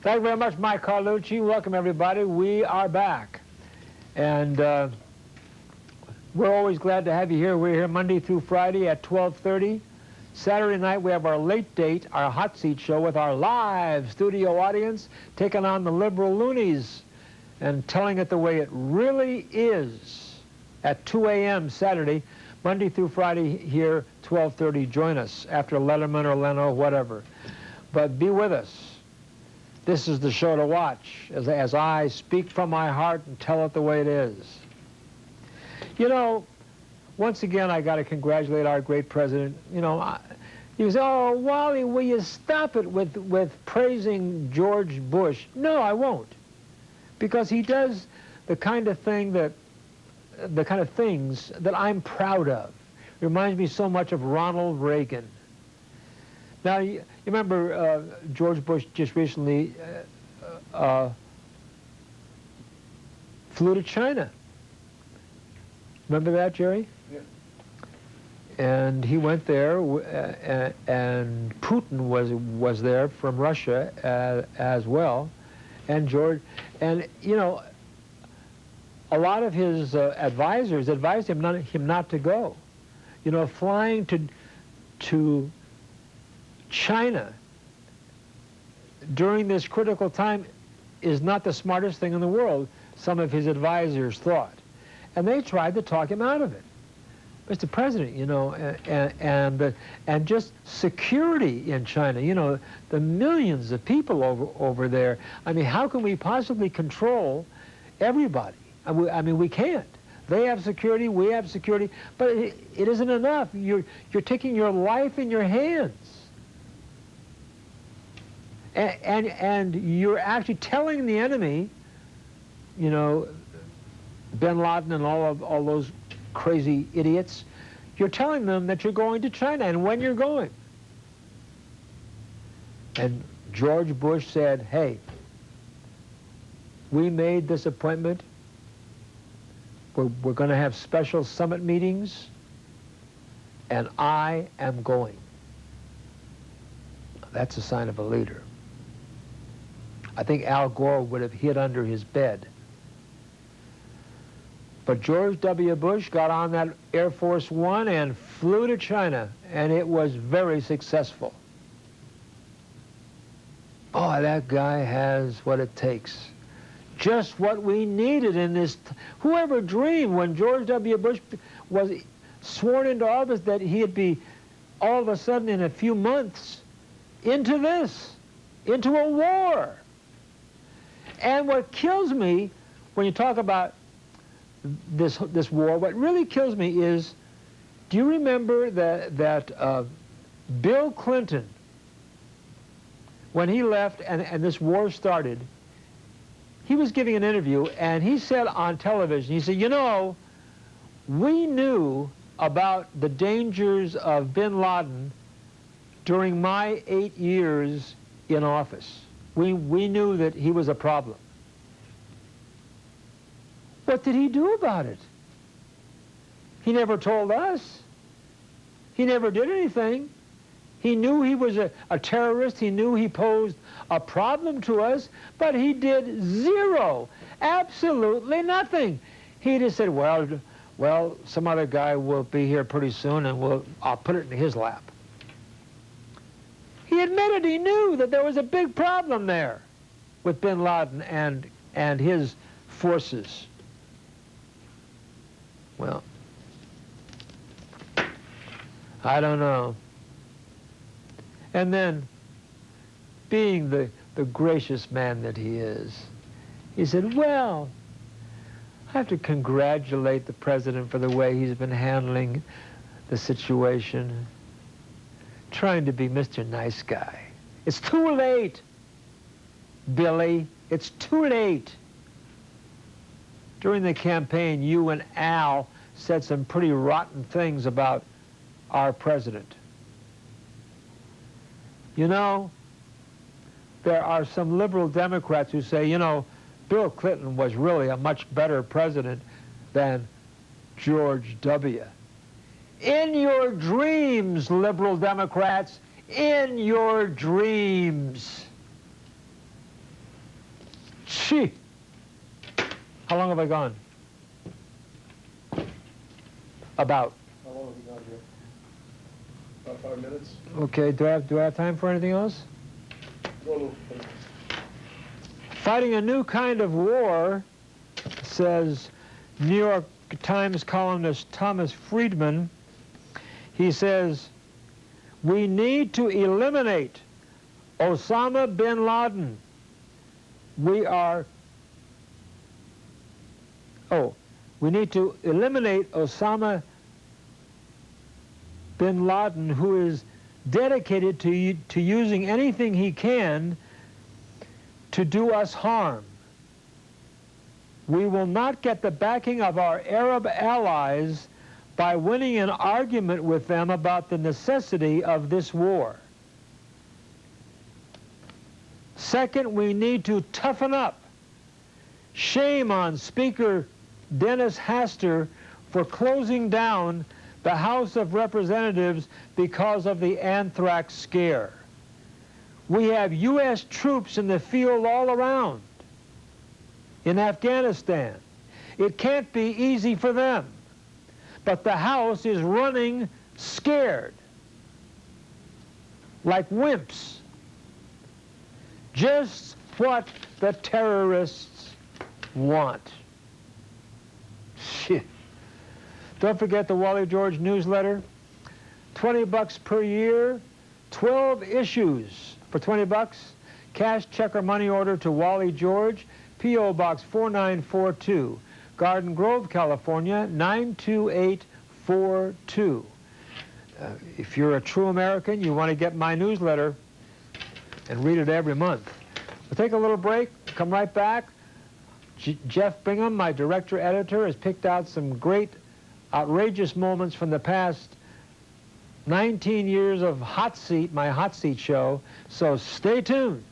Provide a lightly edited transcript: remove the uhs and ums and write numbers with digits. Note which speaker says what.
Speaker 1: Thank you very much, Mike Carlucci. Welcome, everybody. We are back. And we're always glad to have you here. We're here Monday through Friday at 12:30. Saturday night, we have our late date, our hot seat show with our live studio audience, taking on the liberal loonies and telling it the way it really is at 2 a.m. Saturday, Monday through Friday here, 12:30. Join us after Letterman or Leno, whatever. But be with us. This is the show to watch as I speak from my heart and tell it the way it is. You know, once again, I got to congratulate our great president. You know, you say, oh, Wally, will you stop it with praising George Bush? No, I won't. Because he does the kind of things that I'm proud of. It reminds me so much of Ronald Reagan. Now, you remember George Bush just recently flew to China. Remember that, Jerry?
Speaker 2: Yeah.
Speaker 1: And he went there, and Putin was there from Russia as well, and George, and you know, a lot of his advisors advised him not to go. You know, flying to China during this critical time is not the smartest thing in the world, some of his advisors thought. And they tried to talk him out of it. Mr. President, you know, and just security in China, you know, the millions of people over there. I mean, how can we possibly control everybody? I mean, we can't. They have security, we have security, but it isn't enough. You're taking your life in your hands. And you're actually telling the enemy, you know, bin Laden and all those crazy idiots, you're telling them that you're going to China and when you're going. And George Bush said, hey, we made this appointment. We're going to have special summit meetings, and I am going. That's a sign of a leader. I think Al Gore would have hid under his bed. But George W. Bush got on that Air Force One and flew to China, and it was very successful. Oh, that guy has what it takes. Just what we needed in this. Whoever dreamed when George W. Bush was sworn into office that he'd be all of a sudden in a few months into this, into a war. And what kills me when you talk about this war, what really kills me is, do you remember that Bill Clinton, when he left and this war started, he was giving an interview and he said on television, he said, you know, we knew about the dangers of bin Laden during my 8 years in office. We knew that he was a problem. What did he do about it? He never told us. He never did anything. He knew he was a terrorist. He knew he posed a problem to us, but he did zero, absolutely nothing. He just said, well, some other guy will be here pretty soon, and I'll put it in his lap. He admitted he knew that there was a big problem there with bin Laden and his forces. Well, I don't know. And then, being the gracious man that he is, he said, well, I have to congratulate the president for the way he's been handling the situation, trying to be Mr. Nice Guy. It's too late, Billy. It's too late. During the campaign, you and Al said some pretty rotten things about our president. You know, there are some liberal Democrats who say, you know, Bill Clinton was really a much better president than George W. In your dreams, liberal Democrats, in your dreams. She. How long have I gone? About.
Speaker 2: How long have you gone here? About 5 minutes?
Speaker 1: Okay, do I have time for anything else?
Speaker 2: Well,
Speaker 1: Fighting a new kind of war, says New York Times columnist Thomas Friedman. He says, we need to eliminate Osama bin Laden. We need to eliminate Osama bin Laden, who is dedicated to using anything he can to do us harm. We will not get the backing of our Arab allies by winning an argument with them about the necessity of this war. Second, we need to toughen up. Shame on Speaker Dennis Hastert for closing down the House of Representatives because of the anthrax scare. We have U.S. troops in the field all around in Afghanistan. It can't be easy for them, but the House is running scared, like wimps. Just what the terrorists want. Shit. Don't forget the Wally George newsletter. $20 per year, 12 issues for $20. Cash, check, or money order to Wally George, P.O. Box 4942, Garden Grove, California, 92842. If you're a true American, you want to get my newsletter and read it every month. We'll take a little break, come right back. Jeff Bingham, my director-editor, has picked out some great, outrageous moments from the past 19 years of Hot Seat, my Hot Seat show, so stay tuned.